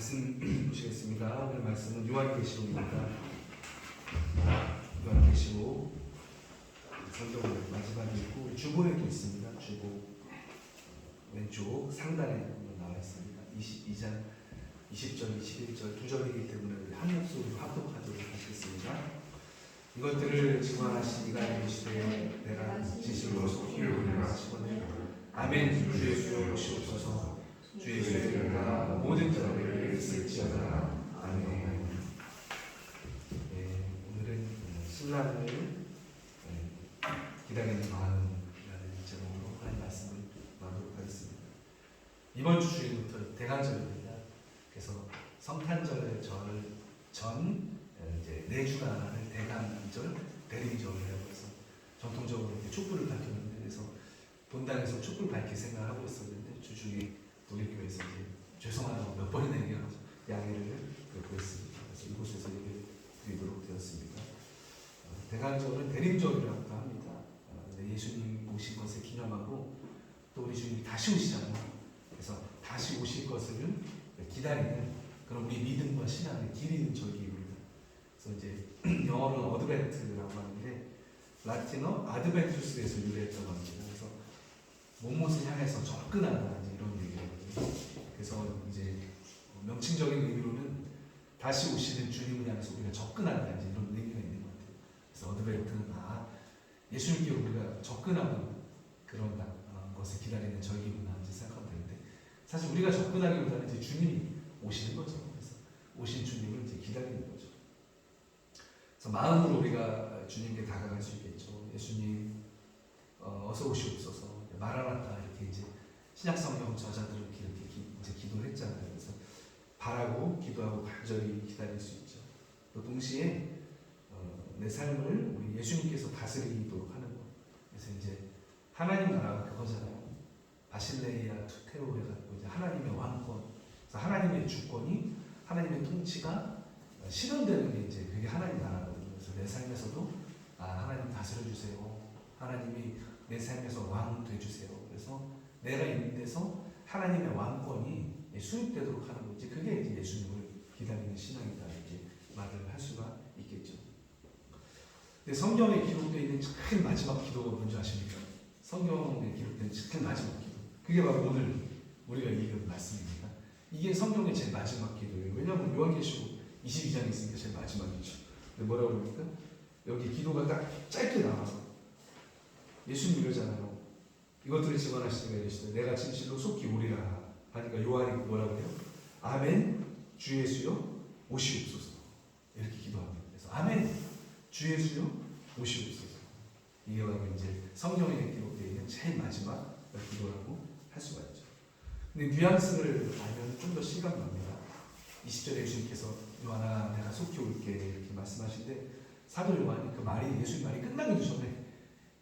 말씀 보시겠습니다. 오늘 말씀은 요한계시록입니다. 요한계시록 성경 마지막에 있고 주보에도 있습니다. 주보 왼쪽 상단에 나와 있습니다. 22장 20절, 21절 두 절이기 때문에 한 목소리로 합독하도록 하시겠습니다. 이것들을 증언하신 이가 이르시되 내가 진실로 속히 오리라 하시거늘 아멘. 주 예수여 오시옵소서. 주 예수의 이름과 모든 자를 있을지어다. 아멘. 오늘은 신랑을 기다리는 마음이라는 제목으로 하나님 말씀을 나누도록 하겠습니다. 이번 주 주일부터 대간절입니다. 그래서 성탄절 전 이제 4주간을 대간절, 대림절을 하고 해서 전통적으로 촛불을 밝혔는데, 그래서 본당에서 촛불 밝힐 생각을 하고 있었는데 주중에 우리 교회에서 이제 죄송하다고 몇 번이나 얘기하면서 양해를 구했습니다. 그래서 이곳에서 얘기를 드리도록 되었습니다. 대간절은 대림절이라고 합니다. 예수님 오신 것을 기념하고 또 우리 주님이 다시 오시잖아요. 그래서 다시 오실 것을 기다리는 그런 우리 믿음과 신앙을 기리는 절기입니다. 그래서 이제 영어로는 어드벤트라고 하는데 라틴어 아드벤투스에서 유래했다고 합니다. 그래서 몸못을 향해서 접근하다 이런 얘기거든요. 그래서 이제 명칭적인 의미로는 다시 오시는 주님을 향해서 우리가 접근한다 이런 의미가 있는 것 같아요. 그래서 어드벤트는 예수님께 우리가 접근하는 그런 것을 기다리는 절기구나 생각하면 되는데, 사실 우리가 접근하기보다는 이제 주님이 오시는 거죠. 그래서 오신 주님을 이제 기다리는 거죠. 그래서 마음으로 우리가 주님께 다가갈 수 있겠죠. 예수님 어서 오시옵소서. 마라나타 이렇게 이제 신약성경 저자들은 이렇게 이제 기도를 했잖아요. 그래서 바라고 기도하고 간절히 기다릴 수 있죠. 또 동시에 내 삶을 우리 예수님께서 다스리도록 하는 것. 그래서 이제 하나님 나라가 그거잖아요. 바실레이아 투테오 해가지고 이제 하나님의 왕권, 그래서 하나님의 주권이, 하나님의 통치가 실현되는 게 이제 그게 하나님 나라거든요. 그래서 내 삶에서도 하나님 다스려 주세요. 하나님이 내 삶에서 왕 되주세요. 그래서 내가 있는 데서 하나님의 왕권이 수립되도록 하는 거지. 그게 이제 예수님을 기다리는 신앙이다 이렇게 말을 할 수가 있겠죠. 근데 성경에 기록되어 있는 큰 마지막 기도가 뭔지 아십니까? 성경에 기록된 큰 마지막 기도. 그게 바로 오늘 우리가 읽은 말씀입니다. 이게 성경의 제일 마지막 기도예요. 왜냐하면 요한계시록 22장에 있으니까 제일 마지막이죠. 근데 뭐라고 그럽니까? 여기 기도가 딱 짧게 나와서 예수님 이러잖아요. 이것들을 증언하시니가 이르시되 내가 진실로 속히 오리라 하니까 요한이 뭐라고 해요? 아멘. 주 예수여 오시옵소서. 이렇게 기도합니다. 그래서 아멘. 주 예수여 오시옵소서. 이게 바로 이제 성경에 기록되어 있는 제일 마지막 기도라고 할 수가 있죠. 근데 뉘앙스를 알면 좀 더 실감납니다. 20절에 예수님께서 요한아 내가 속히 올게 이렇게 말씀하시는데, 사도 요한이 그 말이 예수님 말이 끝나기도 전에,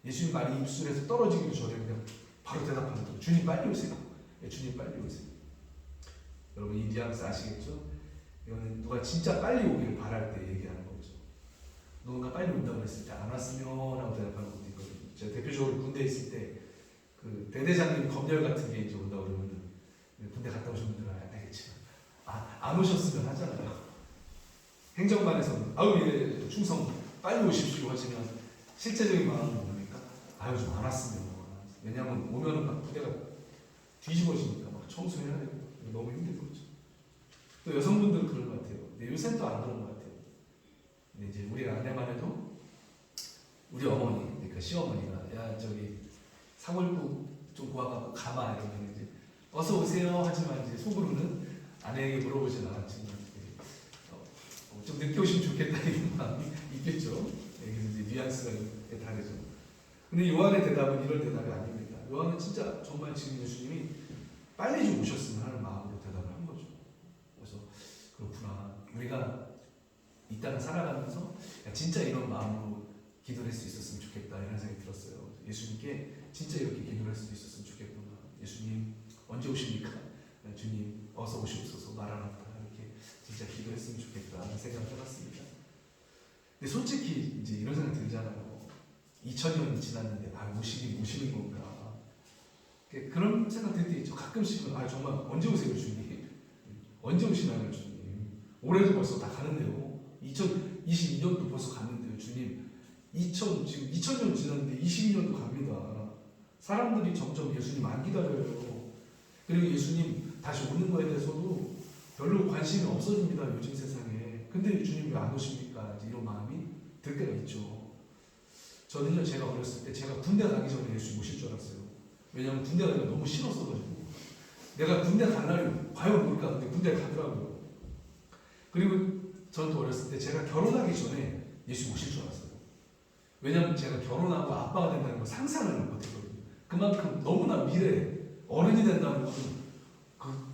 예수님 말이 입술에서 떨어지기도 전에 그냥 바로 대답하는 거예요. 주님 빨리 오세요. 주님 빨리 오세요. 여러분 이 뉘앙스 아시겠죠? 이거는 누가 진짜 빨리 오기를 바랄 때 얘기하는 거죠. 누군가 빨리 온다고 했을 때 안 왔으면 하고 대답하는 것도 있거든요. 제가 대표적으로 군대에 있을 때 그 대대장님 검열 같은 게 이제 온다고 그러면 군대 갔다 오신 분들은 알겠지만 안 오셨으면 하잖아요. 행정반에서는 예, 충성 빨리 오십시오 하시면 실제적인 마음은 뭡니까? 좀 안 왔으면. 왜냐하면 오면은 막 부대가 뒤집어지니까 막 청소해야 되고 너무 힘든 거죠. 또 여성분들은 그런 것 같아요. 근데 요새는 또 안 그런 것 같아요. 근데 이제 우리 아내만 해도 우리 어머니, 그러니까 시어머니가 저기 사골국 좀 구워갖고 가마 이러면 이제 어서 오세요 하지만 이제 속으로는 아내에게 물어보진 않았지만 좀 늦게 오시면 좋겠다 이런 마음이 있겠죠. 그래서 이제 뉘앙스가 다르죠. 근데 요한의 대답은 이런 대답이 아닙니다. 요한은 진짜 정말 지금 예수님이 빨리 좀 오셨으면 하는 마음으로 대답을 한 거죠. 그래서 그렇구나. 우리가 이 땅을 살아가면서 진짜 이런 마음으로 기도를 할 수 있었으면 좋겠다 이런 생각이 들었어요. 예수님께 진짜 이렇게 기도를 할 수 있었으면 좋겠구나. 예수님 언제 오십니까? 주님 어서 오시옵소서 마라나타 이렇게 진짜 기도했으면 좋겠다 하는 생각을 해봤습니다. 근데 솔직히 이제 이런 생각 들잖아요. 2000년이 지났는데 오시는 건가? 그런 생각 들 때 있죠. 가끔씩은 정말 언제 오세요 주님? 언제 오시나요, 주님? 올해도 벌써 다 가는데요. 2022년도 벌써 갔는데요, 주님. 지금 2000년 지났는데 22년도 갑니다. 사람들이 점점 예수님 안 기다려요. 그리고 예수님 다시 오는 거에 대해서도 별로 관심이 없어집니다, 요즘 세상에. 근데 주님 왜 안 오십니까? 이제 이런 마음이 들 때가 있죠. 저는요, 제가 어렸을 때 제가 군대 가기 전에 예수님 오실 줄 알았어요. 왜냐하면 군대 가기가 너무 싫었어가지고. 내가 군대 갈 날이 과연 올까? 근데 군대 가더라고요. 그리고 저도 어렸을 때 제가 결혼하기 전에 예수님 오실 줄 알았어요. 왜냐하면 제가 결혼하고 아빠가 된다는 걸 상상을 못했거든요. 그만큼 너무나 미래에 어른이 된다는 것은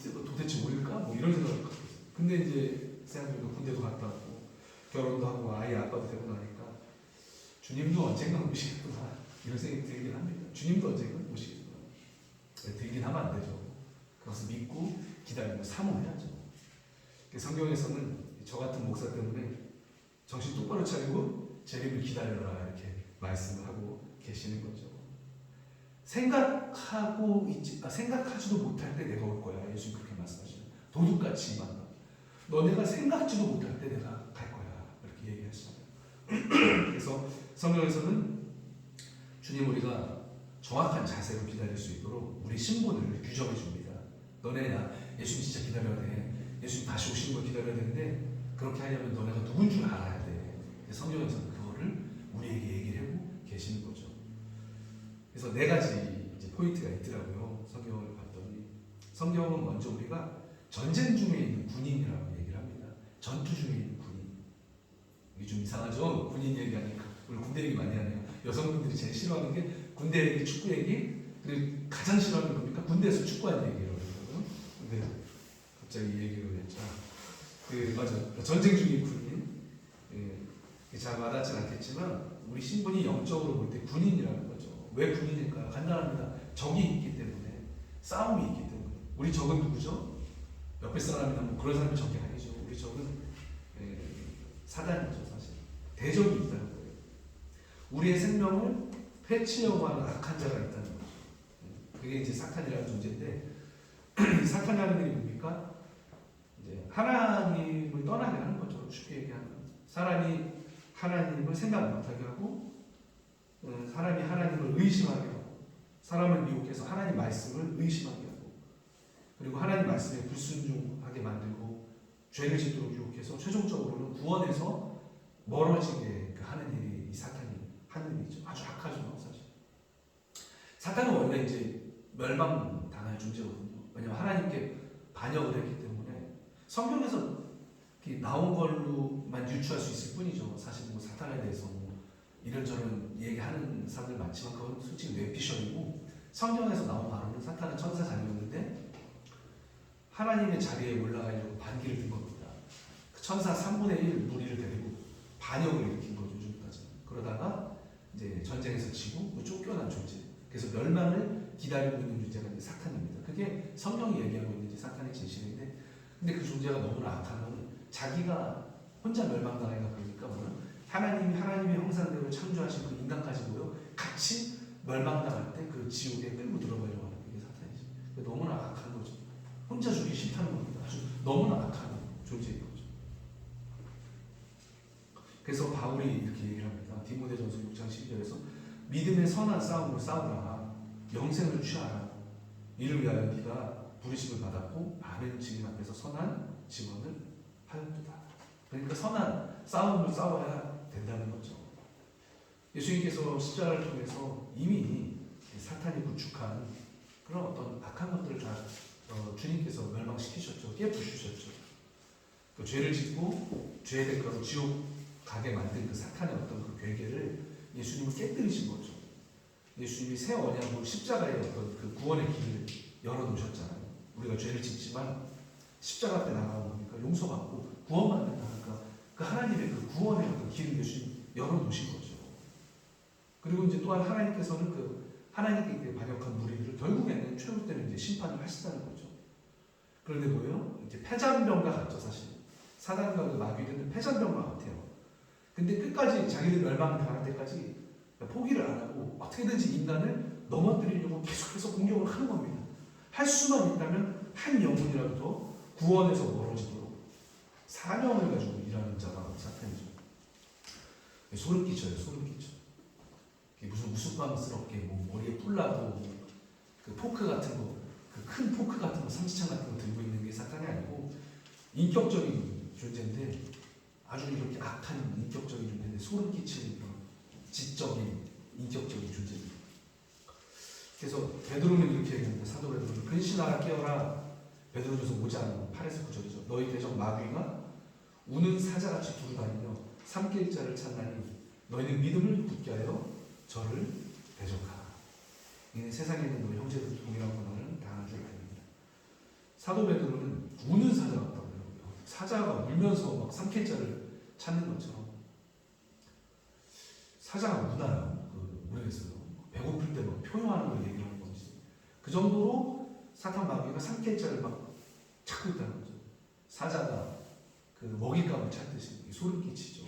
도대체 뭘까? 뭐 이런 생각을 갖고 있어요. 근데 이제 생각해보니까 군대도 갔다 왔고 결혼도 하고 아이 아빠도 되고 나니까 주님도 언젠가 오시겠구나 이런 생각이 들긴 합니다. 주님도 언젠가 오시겠구나. 들긴 하면 안 되죠. 그것을 믿고 기다리고 사모해야죠. 성경에서는 저 같은 목사 때문에 정신 똑바로 차리고 재림을 기다려라 이렇게 말씀을 하고 계시는 거죠. 생각하지도 못할 때 내가 올 거야. 예수님 그렇게 말씀하시죠. 도둑같이 만나. 너네가 생각지도 못할 때 내가 갈 거야. 이렇게 얘기하시잖아요. 그래서 성경에서는 주님 우리가 정확한 자세로 기다릴 수 있도록 우리 신분을 규정해 줍니다. 너네야 예수님 진짜 기다려야 돼. 예수님 다시 오시는 걸 기다려야 되는데 그렇게 하려면 너네가 누군 줄 알아야 돼. 성경에서는 그거를 우리에게 얘기를 하고 계시는 거죠. 그래서 네 가지 이제 포인트가 있더라고요. 성경을 봤더니 성경은 먼저 우리가 전쟁 중에 있는 군인이라고 얘기를 합니다. 전투 중에 있는 군인. 이게 좀 이상하죠? 군인 얘기하니까 우리 군대 얘기 많이 하네요. 여성분들이 제일 싫어하는 게 군대 얘기, 축구 얘기. 그리고 가장 싫어하는 게 뭡니까? 군대에서 축구하는 얘기라고 그러거든요. 근데 갑자기 이 얘기를 했죠. 맞아. 전쟁 중인 군인. 잘 와닿지 않겠지만 우리 신분이 영적으로 볼 때 군인이라는 거죠. 왜 군인일까요? 간단합니다. 적이 있기 때문에, 싸움이 있기 때문에. 우리 적은 누구죠? 옆에 사람이나 뭐 그런 사람이 적이 아니죠. 우리 적은 사단이죠, 사실. 대적이 있다는 거예요. 우리의 생명을 해치려고 하는 악한 자가 있다는 거죠. 그게 이제 사탄이라는 존재인데, 사탄이 하는 일이 뭡니까? 이제 하나님을 떠나게 하는 거죠. 쉽게 얘기하면. 사람이 하나님을 생각 못하게 하고, 사람이 하나님을 의심하게 하고, 사람을 미혹해서 하나님 말씀을 의심하게 하고, 그리고 하나님 말씀에 불순종하게 만들고, 죄를 짓도록 유혹해서 최종적으로는 구원에서 멀어지게 하는 일이 이 사탄이 하는 일이죠. 아주 악하죠, 사실. 사탄은 원래 이제 멸망당할 존재거든요. 왜냐하면 하나님께 반역을 했기 때문에 성경에서 나온 걸로만 유추할 수 있을 뿐이죠. 사실 뭐 사탄에 대해서 뭐 이런저런 얘기하는 사람들 많지만 그건 솔직히 뇌피셜이고 성경에서 나온 바로는 사탄은 천사 자녀였는데 하나님의 자리에 올라가려고 반기를 든 겁니다. 그 천사 3분의 1 무리를 데리고 반역을 일으킨 거죠. 요즘 따지면. 그러다가 이제 전쟁에서 지고 쫓겨난 존재. 그래서 멸망을 기다리고 있는 존재가 이제 사탄입니다. 그게 성경이 얘기하고 있는 이제 사탄의 진실인데, 근데 그 존재가 너무나 악한 거는 자기가 혼자 멸망당해가 그러니까 뭐는 하나님이 하나님의 형상대로 창조하신 그 인간까지도요 같이 멸망당할 때 그 지옥에 끌고 들어가려고 하는 게 사탄이죠. 너무나 악한 거죠. 혼자 죽기 싫다는 겁니다. 아주 너무나 악한 존재인 거죠. 그래서 바울이 이렇게 얘기를 합니다. 디모데전서 6장 12절에서 믿음의 선한 싸움을 싸우라. 영생을 취하라. 이를 위하여 네가 부르심을 받았고 많은 증인 앞에서 선한 증언을 하였도다. 그러니까 선한 싸움을 싸워야 된다는 거죠. 예수님께서 십자가를 통해서 이미 사탄이 구축한 그런 어떤 악한 것들을 다 주님께서 멸망시키셨죠. 깨부수셨죠. 그 죄를 짓고 죄의 대가로 지옥 가게 만든 그 사탄의 어떤 그 괴계를 예수님은 깨뜨리신 거죠. 예수님이 새 언약으로 십자가의 어떤 그 구원의 길을 열어놓으셨잖아요. 우리가 죄를 짓지만 십자가 앞에 나가고 보니까 용서받고 구원받는다니까 그 하나님의 그 구원의 어떤 길을 예수님 열어놓으신 거죠. 그리고 이제 또한 하나님께서는 그 하나님께 반역한 무리들을 결국에는 최후 때는 이제 심판을 하시다는 거죠. 그런데 뭐예요? 이제 패잔병과 같죠, 사실. 사단과 그 마귀는 패잔병과 같아요. 근데 끝까지 자기들 멸망당할 때까지 포기를 안 하고 어떻게든지 인간을 넘어뜨리려고 계속해서 공격을 하는 겁니다. 할 수만 있다면 한 영혼이라도 더 구원에서 멀어지도록 사명을 가지고 일하는 자가 사탄이죠. 소름 끼쳐요. 소름 끼쳐. 무슨 우스꽝스럽게 뭐 머리에 뿔나고 그 포크 같은 거, 그 큰 포크 같은 거, 삼지창 같은 거 들고 있는 게 사탄이 아니고 인격적인 존재인데, 아주 이렇게 악한 인격적인 존재인데 소름 끼치는 그런 지적인 인격적인 존재입니다. 그래서 베드로는 이렇게 얘기합니다. 사도 베드로는 근신하라 깨어라. 베드로전서 5장 8에서 9절이죠. 너희 대적 마귀가 우는 사자같이 두루다니며 삼킬 자를 찾나니 너희는 믿음을 굳게 하여 저를 대적하라. 이는 세상에 있는 너희 형제들 동일한 고난을 당한 줄 아닙니다. 사도 베드로는 우는 사자 같다고 해요. 사자가 울면서 막 삼킬 자를 찾는 것처럼 사자가 우나요? 모르겠어요. 배고플 때 막 표현하는 걸 얘기하는 건지. 그 정도로 사탄 마귀가 삼킬 자를 막 찾고 있다는 거죠. 사자가 그 먹잇감을 찾듯이 소름 끼치죠.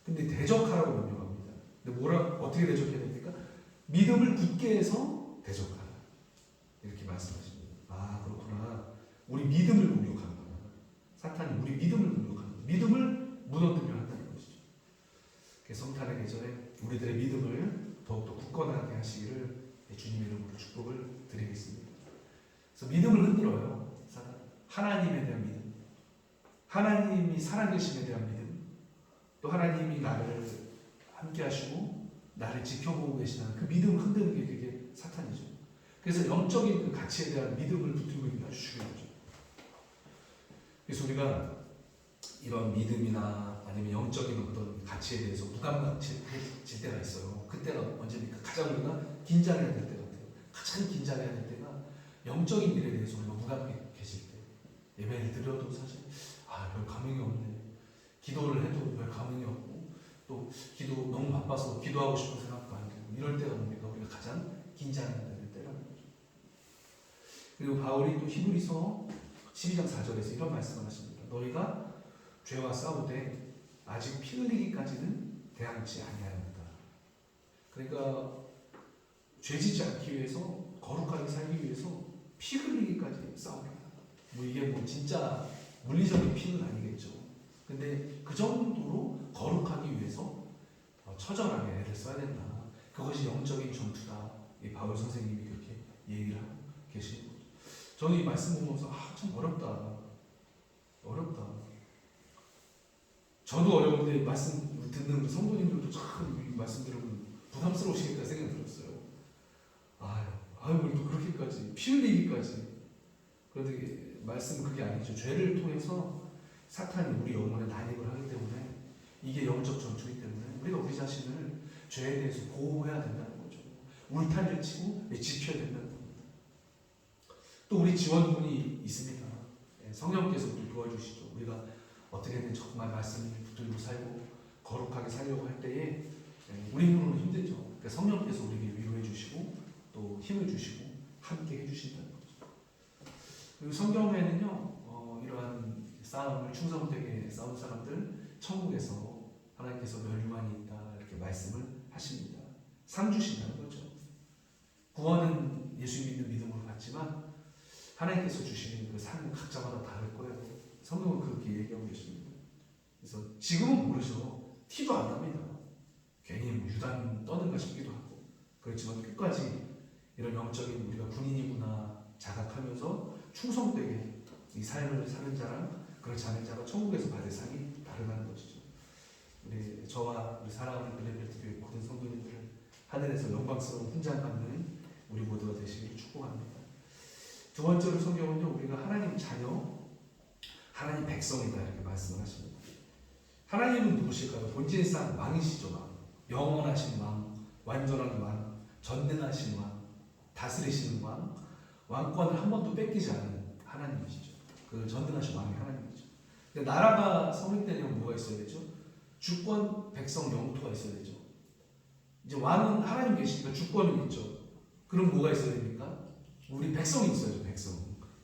근데 대적하라고 명령합니다. 근데 어떻게 대적해야 됩니까? 믿음을 굳게 해서 대적하라. 이렇게 말씀하십니다. 아, 그렇구나. 우리 믿음을 공격하는구나. 사탄이 우리 믿음을 공격하는 거예요. 믿음을 무너뜨려 한다는 것이죠. 성탄의 계절에 우리들의 믿음을 더욱더 굳건하게 하시기를 주님의 이름으로 축복을 드리겠습니다. 그래서 믿음을 흔들어요. 하나님에 대한 믿음, 하나님이 살아계심에 대한 믿음, 또 하나님이 나를 함께 하시고 나를 지켜보고 계시다는 그 믿음을 흔드는 게 그게 사탄이죠. 그래서 영적인 그 가치에 대한 믿음을 붙들고 있는 게 아주 중요하죠. 그래서 우리가 이런 믿음이나 아니면 영적인 어떤 가치에 대해서 무감각질 때가 있어요. 그때가 언제입니까? 가장 우리가 긴장해야 될 때 같아요. 가장 긴장해야 될 때가 영적인 일에 대해서 우리가 무감각해질 때. 예배를 드려도 사실 별 감흥이 없네. 기도를 해도 별 감흥이 없고, 또 기도 너무 바빠서 기도하고 싶은 생각도 안 들고, 이럴 때가 뭡니까? 우리가 가장 긴장해야 될 때라는 거죠. 그리고 바울이 또 히브리서 12장 4절에서 이런 말씀을 하십니다. 너희가 죄와 싸우되 아직 피 흘리기까지는 대항치 아니하였다. 그러니까 죄짓지 않기 위해서, 거룩하게 살기 위해서 피 흘리기까지 싸우라. 이게 진짜 물리적인 피는 아니겠죠. 근데 그 정도로 거룩하기 위해서 처절하게 애를 써야 된다. 그것이 영적인 전투다. 이 바울 선생님이 그렇게 얘기를 하고 계시는 거죠. 저는 이 말씀 보면서 참 어렵다. 저도 어려운데 말씀 듣는 성도님들도 참 이 말씀 들으면 부담스러우시겠다 생각이 들었어요. 뭘 또 그렇게까지 피 흘리기까지. 그런데 말씀은 그게 아니죠. 죄를 통해서 사탄이 우리 영혼에 난입을 하기 때문에, 이게 영적 전투이기 때문에 우리가 우리 자신을 죄에 대해서 보호해야 된다는 거죠. 울타리를 치고 지켜야 된다는 겁니다. 또 우리 지원군이 있습니다. 성령께서 우리 도와주시죠. 우리가 어떻게든 정말 말씀을 붙들고 살고 거룩하게 살려고 할 때에 우리 힘으로는 힘들죠. 그러니까 성령께서 우리에게 위로해 주시고 또 힘을 주시고 함께 해주신다는 거죠. 그리고 성경에는요, 이러한 싸움을 충성되게 싸운 사람들 천국에서 하나님께서 멸류관이 있다 이렇게 말씀을 하십니다. 상 주신다는 거죠. 구원은 예수 믿는 믿음으로 받지만 하나님께서 주시는 그 상은 각자마다 다를 거예요. 성경은 그렇게 얘기하고 계십니다. 그래서 지금은 모르죠. 티도 안 납니다. 괜히 유단 떠는가 싶기도 하고. 그렇지만 끝까지 이런 영적인 우리가 군인이구나 자각하면서 충성되게 이 삶을 사는 자랑 그렇지 않은 자가 천국에서 받을 상이 다르다는 것이죠. 저와 우리 사랑하는 빌레벨트교회 모든 성도님들을 하늘에서 영광스러운 훈장 받는 우리 모두가 되시기를 축복합니다. 두 번째로 성경은요, 우리가 하나님 자녀, 하나님 백성이다 이렇게 말씀을 하십니다. 하나님은 누구실까요? 본질상 왕이시죠. 왕. 영원하신 왕, 완전한 왕, 전능하신 왕, 다스리시는 왕, 왕권을 한 번도 뺏기지 않은 하나님이시죠. 그 전능하신 왕이 하나님이죠. 근데 나라가 성립되려면 뭐가 있어야 되죠? 주권, 백성, 영토가 있어야 되죠. 이제 왕은 하나님 계시니까 주권은 있죠. 그럼 뭐가 있어야 됩니까? 우리 백성이 있어야죠.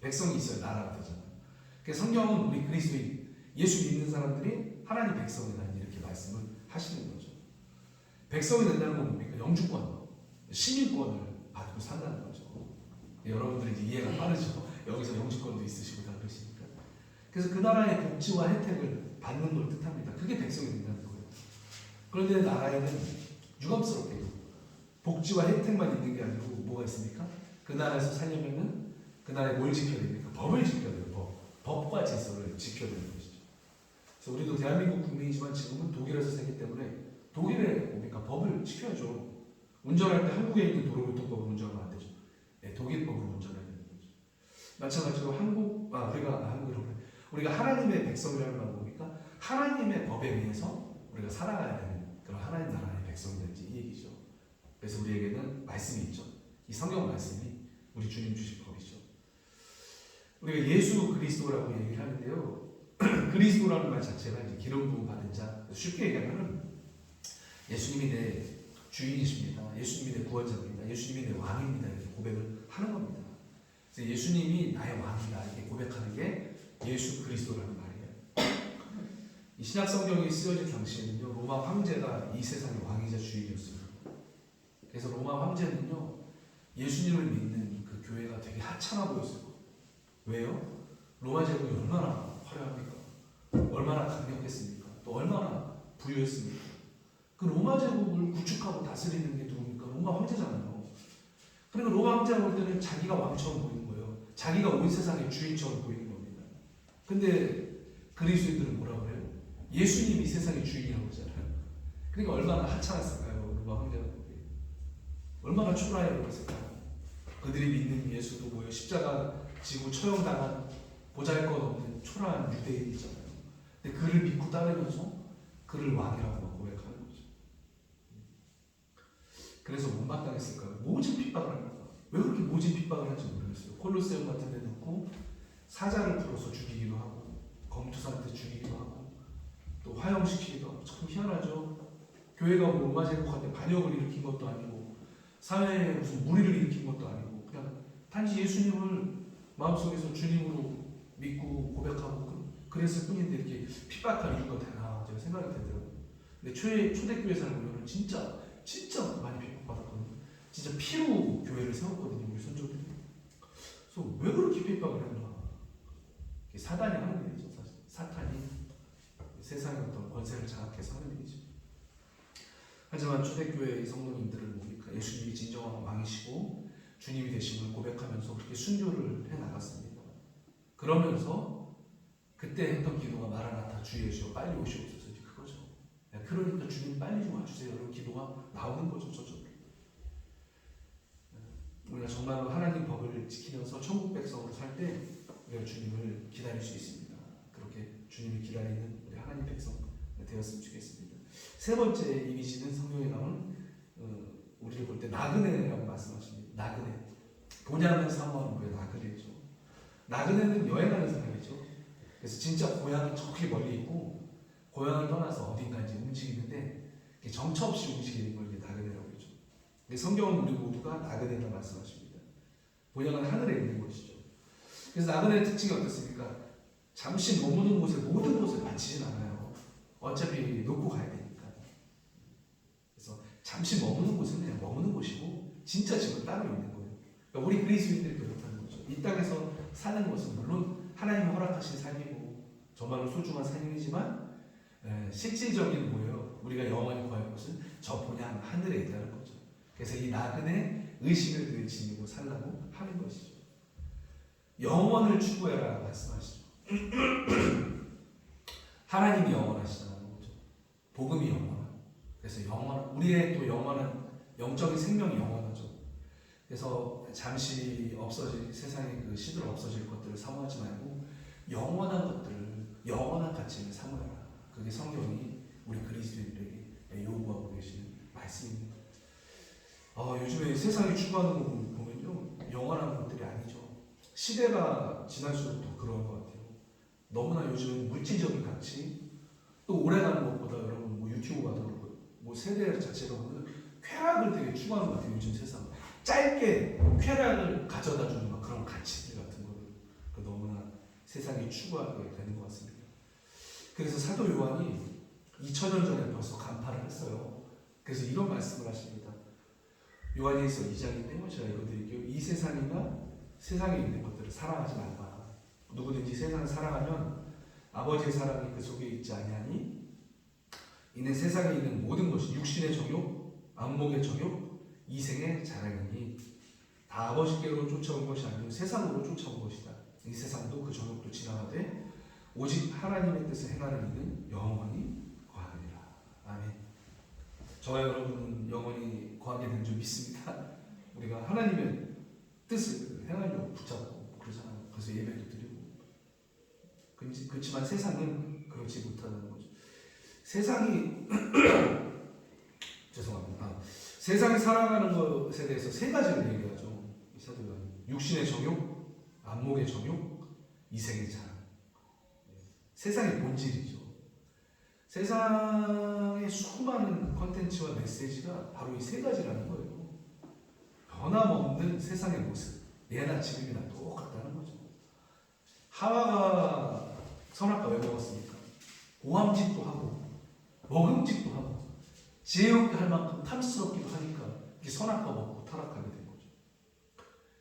백성이 있어야 나라가 되잖아요. 그래서 성경은 우리 그리스도인, 예수 믿는 사람들이 하나님 백성이다 이렇게 말씀을 하시는 거죠. 백성이 된다는 건 뭡니까? 영주권, 시민권을 받고 산다는 거죠. 여러분들이 이제 이해가 빠르죠. 여기서 영주권도 있으시고 다 그러시니까. 그래서 그 나라의 복지와 혜택을 받는 걸 뜻합니다. 그게 백성이 된다는 거예요. 그런데 나라에는 유감스럽게도 복지와 혜택만 있는 게 아니고 뭐가 있습니까? 그 나라에서 살려면은 그 나라에 뭘 지켜야 됩니까? 법을 지켜야 돼요. 법과 질서를 지켜야 되는 것이죠. 그래서 우리도 대한민국 국민이지만 지금은 독일에서 살기 때문에 독일의 뭡니까? 법을 지켜야죠. 운전할 때 한국에 있는 도로교통법으로 운전하면 안 되죠. 네, 독일법으로 운전해야 되는 거죠. 마찬가지로 우리가 하나님의 백성이라는 건 뭡니까? 하나님의 법에 의해서 우리가 살아가야 되는 그런 하나님 나라의 백성들인지 이 얘기죠. 그래서 우리에게는 말씀이 있죠. 이 성경 말씀이 우리 주님 주신 법이죠. 우리가 예수 그리스도라고 얘기를 하는데요. 그리스도라는 말 자체가 이제 기름 부음 받은 자. 쉽게 얘기하면은 예수님이 내 주인이십니다. 예수님이 내 구원자입니다. 예수님이 내 왕입니다. 이렇게 고백을 하는 겁니다. 그래서 예수님이 나의 왕이다 이렇게 고백하는 게 예수 그리스도라는 말이에요. 이 신약 성경이 쓰여진 당시에는요, 로마 황제가 이 세상의 왕이자 주인이었어요. 그래서 로마 황제는요, 예수님을 믿는 그 교회가 되게 하찮아 보였어요. 왜요? 로마 제국이 얼마나 화려합니까? 얼마나 강력했습니까? 또 얼마나 부유했습니까? 그 로마 제국을 구축하고 다스리는 게 누굽니까? 로마 황제잖아요. 그러니까 로마 황제가 볼 때는 자기가 왕처럼 보이는 거예요. 자기가 온 세상의 주인처럼 보이는 겁니다. 근데 그리스도인들은 뭐라고 그래요? 예수님이 세상의 주인이라고 하잖아요. 그러니까 얼마나 하찮았을까요? 로마 황제가 보기에. 얼마나 초라해 보였을까요? 그들이 믿는 예수도 뭐예요? 십자가 지고 처형당한 보잘것없는 초라한 유대인이잖아요. 근데 그를 믿고 따르면서 그를 왕이라고 고백하는 거죠. 그래서 못마땅했을까요? 모진 핍박을 합니다. 왜 그렇게 모진 핍박을 하는지 모르겠어요. 콜로세움 같은 데 넣고 사자를 풀어서 죽이기도 하고 검투사한테 죽이기도 하고 또 화형시키기도 하고 참 희한하죠. 교회가 뭐 로마 제국한테 반역을 일으킨 것도 아니고 사회에 무슨 무리를 일으킨 것도 아니고 그냥 단지 예수님을 마음속에서 주님으로 믿고 고백하고 그랬을 뿐인데 이렇게 핍박할 이유가 되나 제가 생각이 되더라고요. 근데 초대교회 사람들은 진짜 많이 핍박받았거든요. 진짜 피로 교회를 세웠거든요. 우리 선조들이. 그래서 왜 그렇게 핍박을 했나? 사단이 하는 일이죠. 사실 사탄이 세상의 어떤 권세를 장악해서 하는 일이죠. 하지만 초대교회의 성도님들은 뭡니까? 예수님이 진정한 왕이시고 주님이 되심을 고백하면서 그렇게 순교를 해나갔습니다. 그러면서 그때 했던 기도가 마라나타 주 예수여 빨리 오시옵소서 이제 그거죠. 그러니까 주님 빨리 좀 와주세요. 이런 기도가 나오는 거죠. 저절로. 우리가 정말로 하나님 법을 지키면서 천국 백성으로 살 때 우리가 주님을 기다릴 수 있습니다. 그렇게 주님을 기다리는 우리 하나님 백성 되었으면 좋겠습니다. 세 번째 이미지는 성경에 나오는 우리를 볼 때 나그네라고 말씀하십니다. 나그네. 본향을 사모하는 거예요. 나그네죠. 나그네는 여행하는 사람이죠. 그래서 진짜 고향이 저기 멀리 있고 고향을 떠나서 어딘가 이제 움직이는데 정처 없이 움직이는 걸 나그네라고 하죠. 성경은 우리 모두가 나그네라 말씀하십니다. 본향은 하늘에 있는 것이죠. 그래서 나그네의 특징이 어떻습니까? 잠시 머무는 곳에 모든 것을 바치진 않아요. 어차피 놓고 가야 되니까. 그래서 잠시 머무는 곳은 그냥 머무는 곳이고 진짜 집은 따로 있는 거예요. 그러니까 우리 그리스도인들이 그렇다는 거죠. 이 땅에서 사는 것은 물론 하나님이 허락하신 삶이고 정말로 소중한 삶이지만 실질적인 뭐예요? 우리가 영원히 구할 것은 저 본향 하늘에 있다는 거죠. 그래서 이 나그네 의식을 늘 지니고 살라고 하는 것이죠. 영원을 추구해라 말씀하시죠. 하나님이 영원하시다는 거죠. 복음이 영원하고 그래서 우리의 또 영원한 영적인 생명이 영원하죠. 그래서 잠시 없어질 세상의 그 시들 없어질 것들을 사모하지 말고 영원한 것들을 영원한 가치를 사모해라. 그게 성경이 우리 그리스도인들에게 요구하고 계시는 말씀입니다. 요즘에 세상이 추구하는 거 보면요 영원한 것들이 아니죠. 시대가 지날수록 더 그런 것 같아요. 너무나 요즘은 물질적인 가치 또 오래가는 것보다 여러분 뭐 유튜브 봐도 그렇고 뭐 세대 자체가 보면 쾌락을 되게 추구하는 것 같아요. 요즘 세상 짧게 쾌락을 가져다 주는 막 그런 가치들 같은 거를 너무나 세상이 추구하게 되는 것 같습니다. 그래서 사도 요한이 2000년 전에 벌써 간파를 했어요. 그래서 이런 말씀을 하십니다. 요한일서 2장인데요. 제가 읽어드릴게요. 이 세상이나 세상에 있는 것들을 사랑하지 말라. 누구든지 세상을 사랑하면 아버지의 사랑이 그 속에 있지 아니하니 이는 세상에 있는 모든 것이 육신의 정욕, 안목의 정욕, 이생의 자랑이니 다 아버지께로 쫓아온 것이 아니고 세상으로 쫓아온 것이다. 이 세상도 그 정욕도 지나가되 오직 하나님의 뜻을 행하는 이는 영원히 거하리라. 아멘. 저와 여러분은 영원히 거하게 된 줄 믿습니다. 우리가 하나님의 뜻을 행하려고 붙잡고 그러잖아요. 그래서 예배도 드리고. 그렇지만 세상은 그렇지 못하는 거죠. 세상이 죄송합니다. 세상이 살아가는 것에 대해서 세 가지를 얘기하죠. 이 사도는 육신의 정욕, 안목의 정욕, 이생의 자랑. 세상의 본질이죠. 세상의 수많은 컨텐츠와 메시지가 바로 이 세 가지라는 거예요. 변함없는 세상의 모습, 예나 지금이나 똑같다는 거죠. 하와가 선악과 왜 먹었습니까? 고함짓도 하고 먹음직도 하고 지혜롭게 할 만큼 탐스럽기도 하니까 이게 선악과 먹고 타락하게 된 거죠.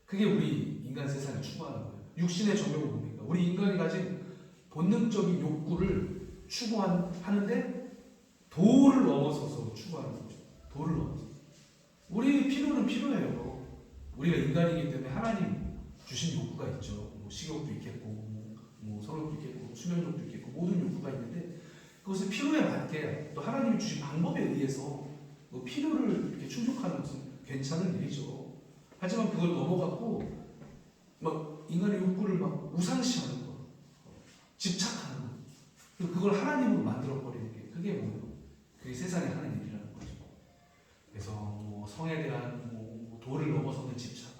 그게 우리 인간 세상이 추구하는 거예요. 육신의 정욕은 뭡니까? 우리 인간이 가진 본능적인 욕구를 추구하는데 도를 넘어서서 추구하는 거죠. 도를 넘어서. 우리 필요는 필요해요. 우리가 인간이기 때문에 하나님 주신 욕구가 있죠. 뭐 식욕도 있겠고, 뭐 성욕도 있겠고, 수면욕도 있겠고, 모든 욕구가 있는데 그것을 필요에 맞게 또 하나님이 주신 방법에 의해서 그 필요를 이렇게 충족하는 것은 괜찮은 일이죠. 하지만 그걸 넘어갖고 막 인간의 욕구를 막 우상시하는 거, 집착하는 거, 그걸 하나님으로 만들어버리는 게 그게 뭐예요? 그게 세상에 하는 일이라는 거죠. 그래서 뭐 성에 대한 뭐 도를 넘어서는 집착.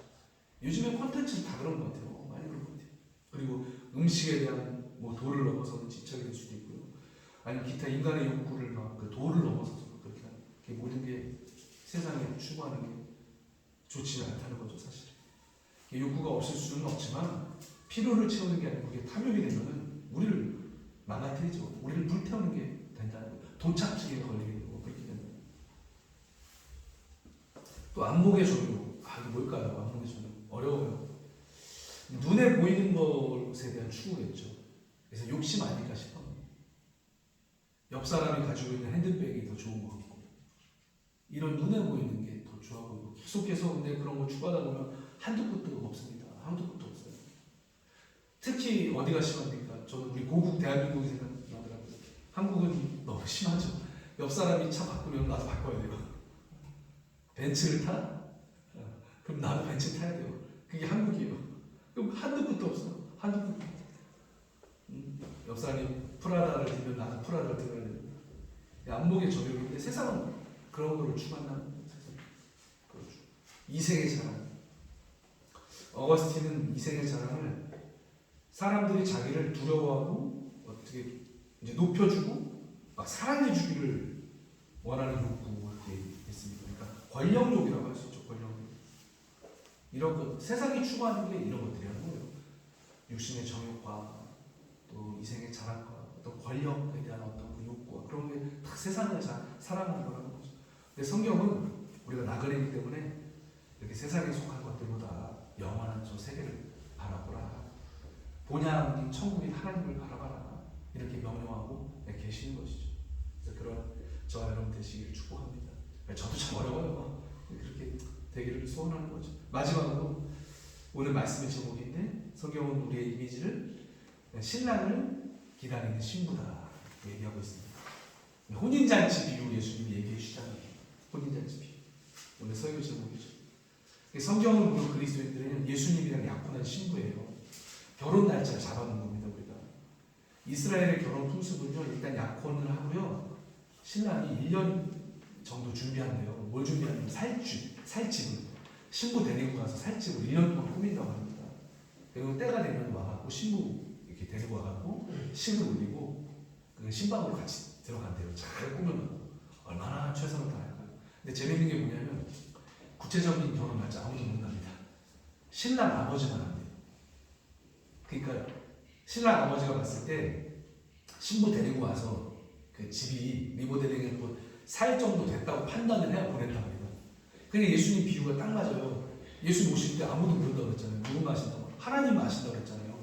요즘에 콘텐츠는 다 그런 것 같아요. 많이 그런 것 같아요. 그리고 음식에 대한 뭐 도를 넘어서는 집착이 될 수도 있고요. 아니면 기타 인간의 욕구를 막 그 도를 넘어서서 그렇게 하는 게 모든 게 세상에 추구하는 게 좋지 않다는 거죠, 사실. 욕구가 없을 수는 없지만 필요를 채우는 게 아니고 그게 탐욕이 되면은 우리를 망가뜨리죠. 우리를 불태우는 게 된다는 거예요. 도착지에 걸리게 되고 그렇게 된다. 또 안목의 정욕. 이게 뭘까요? 안목의 정욕. 어려워요. 눈에 보이는 것에 대한 추구겠죠. 그래서 욕심 아닐까 싶어요. 옆 사람이 가지고 있는 핸드백이 더 좋은 것 같고 이런 눈에 보이는 게 더 좋아 보이고 계속해서 근데 그런 걸 추구하다 보면 한두 끝도 없습니다. 한두 끝도 없어요. 특히 어디가 심합니까? 저는 우리 고국 대한민국이 생각나더라고요. 한국은 너무 심하죠. 옆 사람이 차 바꾸면 나도 바꿔야 돼요. 벤츠를 타? 그럼 나도 벤츠 타야 돼요. 그게 한국이에요. 그럼 한두 끝도 없어. 한두 끝도. 옆 사람이 프라다를 들면 나도 프라다를 들어야 돼요. 안목의 정욕인데 세상은 그런 거를 추구한다는 세상. 그렇죠. 이생의 자랑. 어거스틴은 이생의 자랑을 사람들이 자기를 두려워하고 어떻게 이제 높여주고 막 사랑해주기를 원하는 욕구 이렇게 있습니다. 그러니까 권력욕이라고 할 수 있죠. 권력욕. 이런 것 세상이 추구하는 게 이런 것들이라는 거예요. 육신의 정욕과 또 이생의 자랑과 또 권력에 대한 어떤 그 욕구와 그런 게 다 세상을 사랑하는 거라는 거죠. 근데 성경은 우리가 나그네이기 때문에 이렇게 세상에 속한 것들보다 영원한 저 세계를 바라보라. 본향인 천국인 하나님을 바라봐라. 이렇게 명령하고 계시는 것이죠. 그래서 그런 저와 여러분 되시기를 축복합니다. 저도 참 어려워요. 그렇게 되기를 소원하는 거죠. 마지막으로 오늘 말씀의 제목인데 성경은 우리의 이미지를 신랑을 기다리는 신부다 얘기하고 있습니다. 혼인잔치 비유 예수님이 얘기해 주시잖아요. 혼인잔치 비유. 오늘 설교 제목이죠. 성경을 보는 그리스도인들은 예수님이랑 약혼한 신부예요. 결혼 날짜를 잡아놓은 겁니다. 우리가 이스라엘의 결혼 풍습은요, 일단 약혼을 하고요, 신랑이 1년 정도 준비한대요. 뭘 준비하냐면 살집을 신부 데리고 가서 살집을 1년 동안 꾸민다고 합니다. 그리고 때가 되면 와갖고 신부 이렇게 데리고 와갖고 신을 올리고 그 신방으로 같이 들어간대요. 잘 꾸며놓고 얼마나 최선을 다할까요? 근데 재밌는 게 뭐냐면 구체적인 결혼 날짜 아무도 모른답니다. 신랑 아버지만 합니다. 그러니까 신랑 아버지가 봤을 때 신부 데리고 와서 그 집이 리모델링을 살 정도 됐다고 판단을 해야 보낸단 말이에요. 그러니까 예수님 비유가 딱 맞아요. 예수 모실 때 아무도 모른다고 그랬잖아요. 누구만 아신다고? 하나님만 아신다고 그랬잖아요.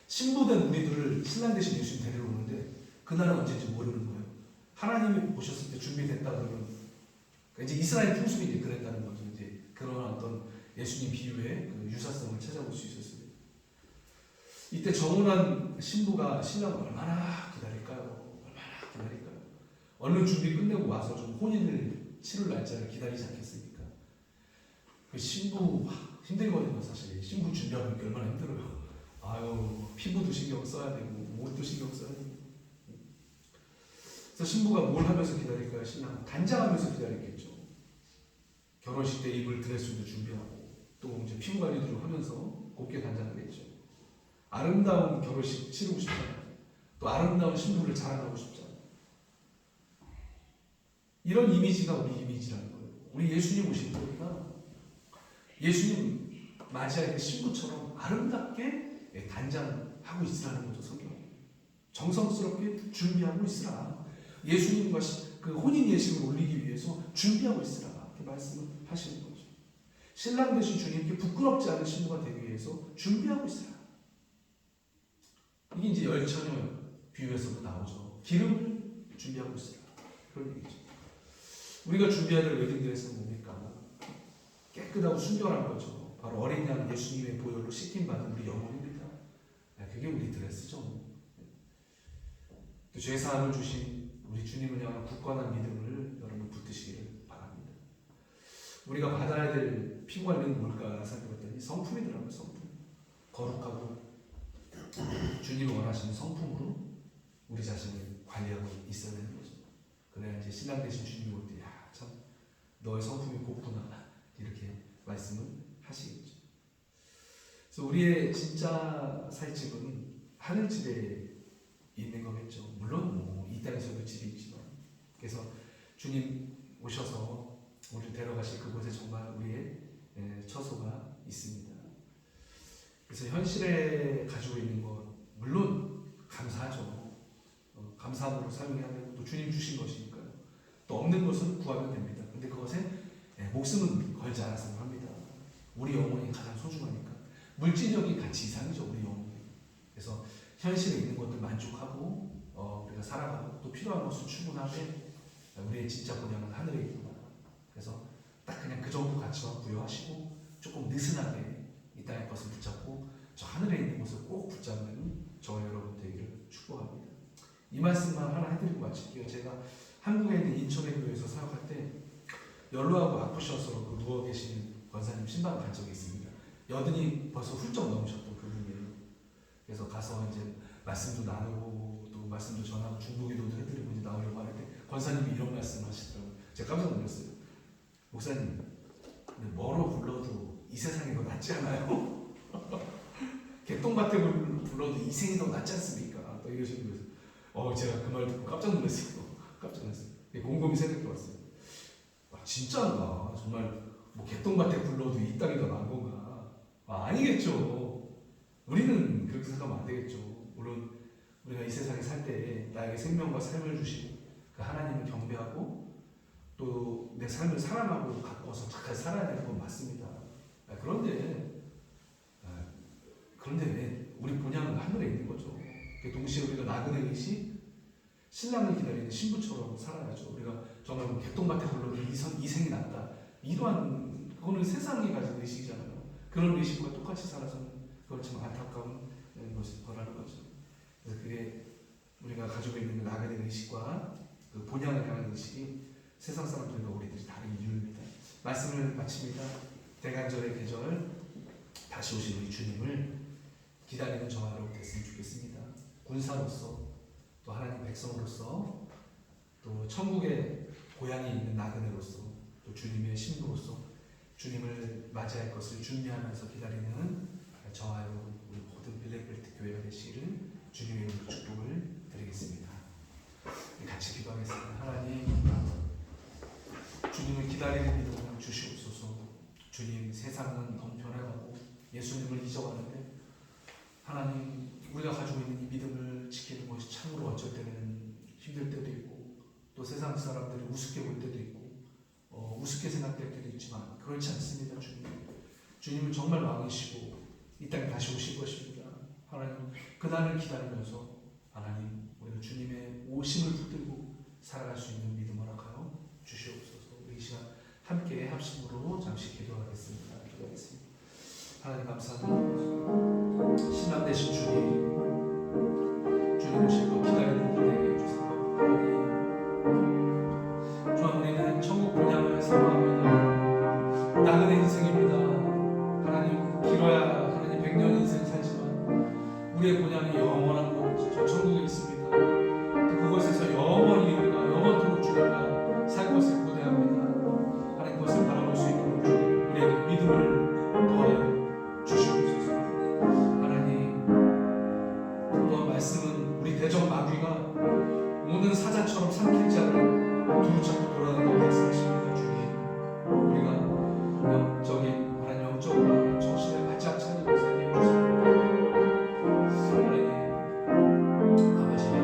신부된 우리들을 신랑 대신 예수님 데리러 오는데 그날은 언제인지 모르는 거예요. 하나님이 보셨을 때 준비됐다 그러면 이제 이스라엘 풍습이 이제 그랬다는 거죠. 이제 그런 어떤 예수님 비유의 그 유사성을 찾아볼 수 있었습니다. 이때 정혼한 신부가 신랑을 얼마나 기다릴까요? 얼마나 기다릴까요? 얼른 준비 끝내고 와서 좀 혼인을 치를 날짜를 기다리지 않겠습니까? 그 신부 힘들거든요, 사실. 신부 준비하는 게 얼마나 힘들어요. 아유, 피부도 신경 써야 되고, 옷도 신경 써야 되고. 그래서 신부가 뭘 하면서 기다릴까요? 신랑 단장하면서 기다렸겠죠. 결혼식 때 입을 드레스도 준비하고, 또 이제 피부 관리도 좀 하면서 곱게 단장을 했죠. 아름다운 결혼식 치르고 싶잖아요. 또 아름다운 신부를 자랑하고 싶잖아요. 이런 이미지가 우리 이미지라는 거예요. 우리 예수님 오실 때 우리가 예수님 맞이할 때 신부처럼 아름답게 단장하고 있으라는 거죠, 성경. 정성스럽게 준비하고 있으라. 예수님과 그 혼인 예식을 올리기 위해서 준비하고 있으라. 이렇게 말씀을 하시는 거죠. 신랑 되신 주님께 부끄럽지 않은 신부가 되기 위해서 준비하고 있으라. 이게 이제 열처녀 비유에서도 나오죠. 기름을 준비하고 있으라. 그런 얘기죠. 우리가 준비해야 될 웨딩드레스는 뭡니까? 깨끗하고 순결한 거죠. 바로 어린 양 예수님의 보혈로 씻김받은 우리 영혼입니다. 그게 우리 드레스죠. 또 죄사함을 주신 우리 주님을 향한 굳건한 믿음을 여러분 붙드시기를 바랍니다. 우리가 받아야 될 피관리는 뭘까 생각해봤더니 성품이더라고요. 성품. 거룩하고 주님이 원하시는 성품으로 우리 자신을 관리하고 있어야 되는 거죠. 그래야 이제 신랑 되신 주님이 올 때, 야, 참 너의 성품이 곱구나 이렇게 말씀을 하시겠죠. 그래서 우리의 진짜 살 집은 하늘집에 있는 거겠죠. 물론 이 땅에서도 집이 있지만, 그래서 주님 오셔서 우리를 데려가실 그곳에 정말 우리의 처소가 있습니다. 그래서 현실에 가지고 있는 것 물론 감사하죠. 감사함으로 사용해야 되고 또 주님 주신 것이니까요. 또 없는 것은 구하면 됩니다. 근데 그것에 목숨은 걸지 않았으면 합니다. 우리 영혼이 가장 소중하니까. 물질적인 가치 이상이죠, 우리 영혼이. 그래서 현실에 있는 것들 만족하고 우리가 살아가고 또 필요한 것을 충분하되 우리의 진짜 본향은 하늘에 있구나. 그래서 딱 그냥 그 정도 가치만 부여하시고 조금 느슨하게 이 땅의 것을 붙잡고 저 하늘에 있는 것을 꼭 붙잡는 저와 여러분 되기를 축복합니다. 이 말씀만 하나 해드리고 마칠게요. 제가 한국에 있는 인천의 교회에서 사역할 때 연로하고 아프셔서 누워 계신 권사님 신방 간 적이 있습니다. 여든이 벌써 훌쩍 넘으셨던 그분이에요. 그래서 가서 이제 말씀도 나누고 또 말씀도 전하고 중보기도도 해드리고 이제 나오려고 하는데 권사님이 이런 말씀을 하시더라고요. 제가 깜짝 놀랐어요. 목사님, 뭐로 불러도 이 세상이 더 낫지 않아요? 개똥밭에 불러도 이 생이 더 낫지 않습니까? 또 이러시는 거예요. 제가 그 말 듣고 깜짝 놀랐어요. 깜짝 놀랐어요. 곰곰이 생각해 봤어요. 진짜인가? 정말 뭐 개똥밭에 불러도 이 땅이 더 나은 건가? 아니겠죠. 우리는 그렇게 생각하면 안 되겠죠. 물론 우리가 이 세상에 살 때 나에게 생명과 삶을 주시고 그 하나님을 경배하고 또 내 삶을 사랑하고 가꿔서 잘 살아야 되는 건 맞습니다. 그런데 왜 우리 본향은 하늘에 있는 거죠. 동시에 우리가 나그네 의식 신랑을 기다리는 신부처럼 살아야죠. 우리가 정말 뭐 개똥밭에 불러도 이 생이 낫다. 이러한 그거는 세상이 가진 의식이잖아요. 그런 의식과 똑같이 살아서는 그건 참 안타까운 것일 거라는 거죠. 그래서 그게 우리가 가지고 있는 나그네 의식과 그 본향을 향한 의식이 세상 사람들과 우리들이 다른 이유입니다. 말씀을 마칩니다. 대간절의 계절 다시 오신 우리 주님을 기다리는 저와 여러분 됐으면 좋겠습니다. 군사로서 또 하나님 백성으로서 또 천국의 고향이 있는 나그네로서 또 주님의 신부로서 주님을 맞이할 것을 준비하면서 기다리는 저와 여러분 우리 모든 빌랙벨트 교회가 되시기를 주님의 이름으로 축복을 드리겠습니다. 같이 기도하겠습니다. 하나님, 주님을 기다리는 믿음을 주시옵소서. 주님, 세상은 너무 변해가고 예수님을 잊어가는데 하나님, 우리가 가지고 있는 이 믿음을 지키는 것이 참으로 어쩔 때는 힘들 때도 있고 또 세상 사람들이 우습게 볼 때도 있고 우습게 생각될 때도 있지만 그렇지 않습니다. 주님은 정말 왕이시고 이 땅에 다시 오실 것입니다. 하나님 그날을 기다리면서 하나님 우리가 주님의 오심을 붙들고 살아갈 수 있는 믿음 허락하여 주시옵소서. 우리 이 시간 함께 합심으로 잠시 기도하겠습니다. 하나님 감사합니다. 신랑 되신 주님 오실 것 기다리는 우리에게 해주세요. 하나님 주님 우리는 천국 본향을 사모합니다. 나그네 인생입니다. 하나님 길어야 하나님 100년 인생 살지만 우리의 본향이 영원한 곳 저 천국에 있습니다. 그곳에서 영원히 우리가 영원토록 주님과 살 것을 고대합니다. 하나님 그것을 바라볼 수 있는 우리에게 믿음을 더하여 주시옵소서. 하나님 또한 말씀은 우리 대적 마귀가 오는 사자처럼 삼킬 자를 두루잡고 돌아간다고 말씀하십니다. 주님 우리가 영적인 하나님 영적으로 정신을 바짝 차리고 살게 해주세요. 하나님 아버지의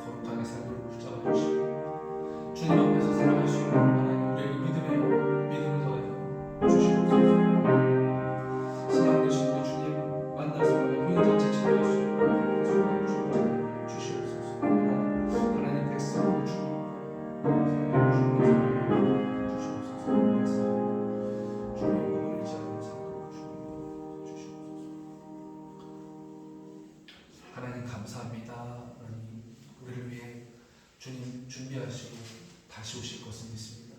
거룩하게 살기를 붙잡아 주시고 주님 앞에서 살아갈 수 있는 하나님 우리에게 믿음을 더하여 주시옵소서. 신앙 되신 우리 주님 만나서 혼인잔치 참여할 수 있는 소망을 주시옵소서. 하나님 백성을 하나님 감사합니다. 하나님 우리를 위해 주님 준비하시고 다시 오실 것을 믿습니다.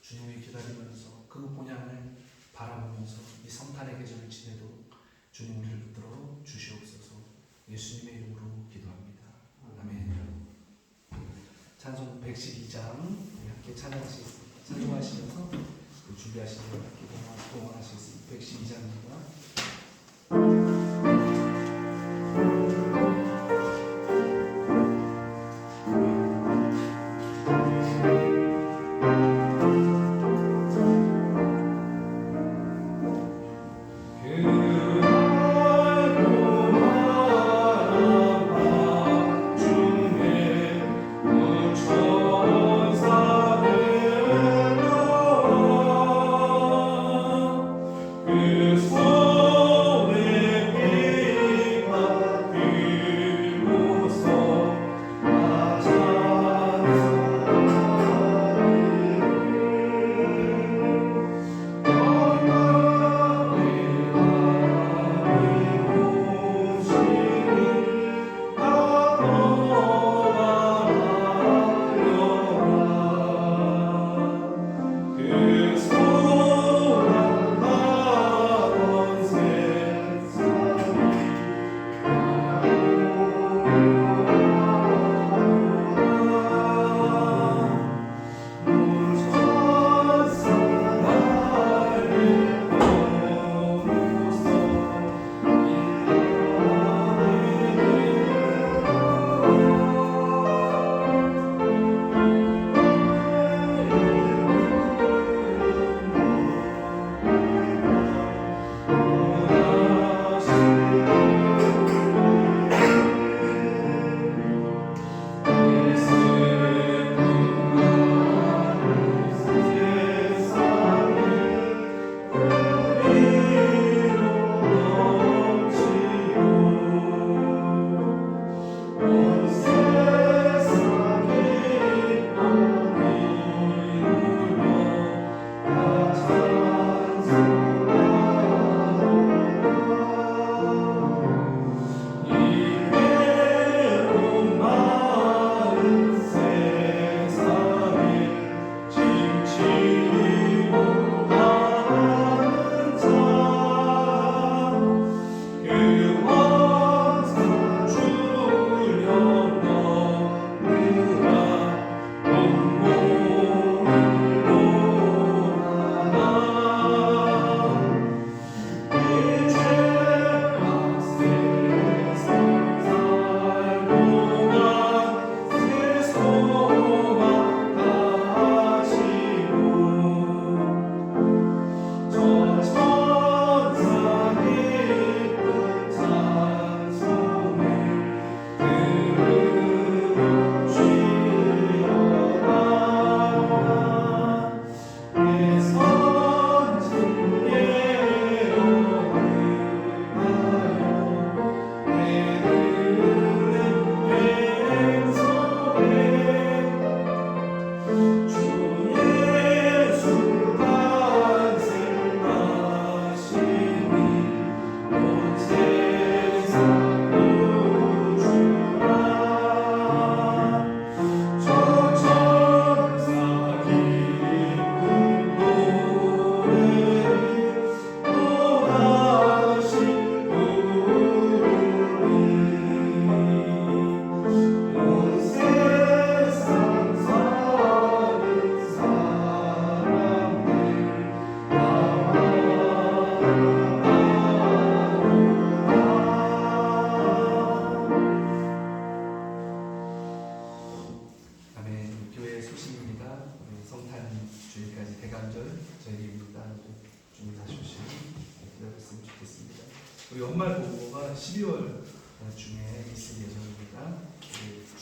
주님을 기다리면서 그 본향을 바라보면서 이 성탄의 계절을 지내도록 주님 우리를 붙들어 주시옵소서. 예수님의 이름으로 기도합니다. 아멘. 찬송 112장 함께 찬양하시겠습니다. 찬송하시면서 준비하시는 함께 동원하시겠습니다. 112장입니다. 그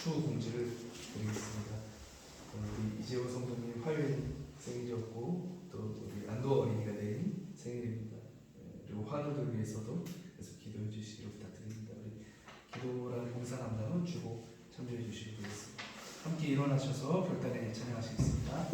추후 공지를 드리겠습니다. 우리 이재호 성도님 화요일 생일이었고 또 우리 안도 어린이가 내일 생일입니다. 그리고 환우들 위해서도 그래서 기도해 주시기를 부탁드립니다. 우리 기도라는 봉사 감당은 주고 참조해 주시기 바랍니다. 함께 일어나셔서 별단에 찬양하시겠습니다.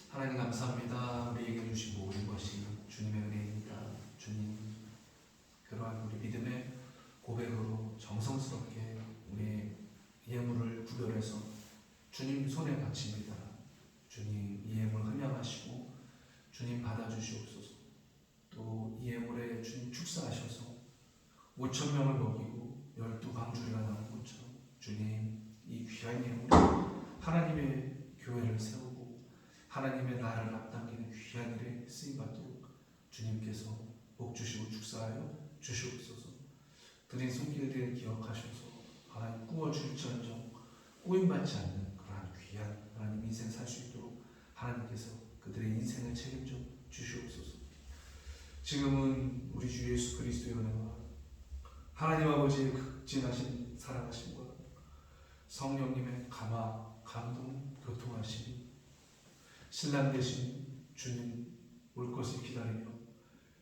하나님 감사합니다. 우리에게 주신 모든 것이 주님의 은혜입니다. 주님, 그러한 우리 믿음의 고백으로 정성스럽게 우리의 예물을 구별해서 주님 손에 바칩니다. 주님 이 예물 흠양하시고 주님 받아주시옵소서. 또 이 예물에 주님 축사하셔서 5,000명을 먹이고 12광주리가 나온 것처럼 주님 이 귀한 예물이 하나님의 교회를 세우고 하나님의 나라를 앞당기는 귀한 일에 쓰임받도록 주님께서 복 주시고 축사하여 주시옵소서. 드린 손길들을 기억하셔서 하나님 꾸어줄지언정 꼬임받지 않는 그러한 귀한 하나님 인생 살 수 있도록 하나님께서 그들의 인생을 책임져 주시옵소서. 지금은 우리 주 예수 그리스도의 은혜와 하나님 아버지의 극진하신 사랑하심과 성령님의 감화, 감동, 교통하심이 신랑 되신 주님 올 것을 기다리며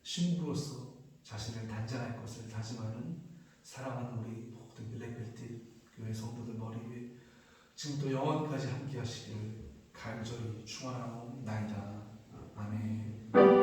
신부로서 자신을 단장할 것을 다짐하는 사랑하는 우리 모든 블랙벨트 교회 성도들 머리 위에 지금 또 영원까지 함께 하시기를 간절히 축원하옵나이다. 아멘.